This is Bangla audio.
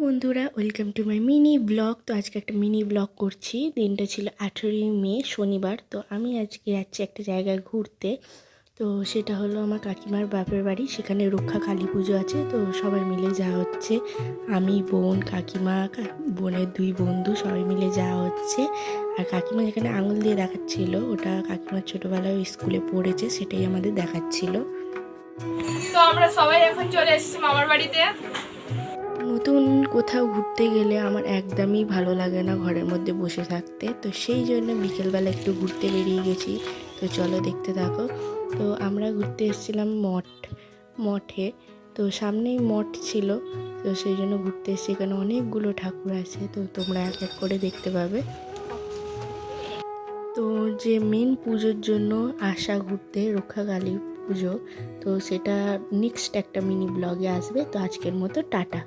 বন্ধুরা, welcome to my mini blog. তো আজকে একটা মিনি ব্লগ করছি। দিনটা ছিল 18ই মে, শনিবার। তো আমি আজকে যাচ্ছি একটা জায়গায় ঘুরতে। তো সেটা হলো আমার কাকিমার বাপের বাড়ি। সেখানে রক্ষা কালী পুজো আছে, তো সবাই মিলে যাওয়া হচ্ছে। আমি, বোন, কাকিমা, বোনের দুই বন্ধু সবাই মিলে যাওয়া হচ্ছে। আর কাকিমা যেখানে আঙুল দিয়ে দেখাচ্ছিল, ওটা কাকিমার ছোটোবেলায় স্কুলে পড়েছে, সেটাই আমাদের দেখাচ্ছিল। তো আমরা সবাই এখন চলে এসেছি মামার বাড়িতে। নতুন কোথাও ঘুরতে গেলে আমার একদমই ভালো লাগে না ঘরের মধ্যে বসে থাকতে। তো সেই জন্য বিকেলবেলা একটু ঘুরতে বেরিয়ে গেছি। তো চলো দেখতে থাকো। তো আমরা ঘুরতে এসেছিলাম মঠে। তো সামনেই মঠ ছিল, তো সেই জন্য ঘুরতে এসেছি। এখানে অনেকগুলো ঠাকুর আছে, তো তোমরা এক এক করে দেখতে পাবে। তো যে মেন পুজোর জন্য আসা ঘুরতে, রক্ষাকালী পুজো, তো সেটা নেক্সট একটা মিনি ব্লগে আসবে। তো আজকের মতো টাটা।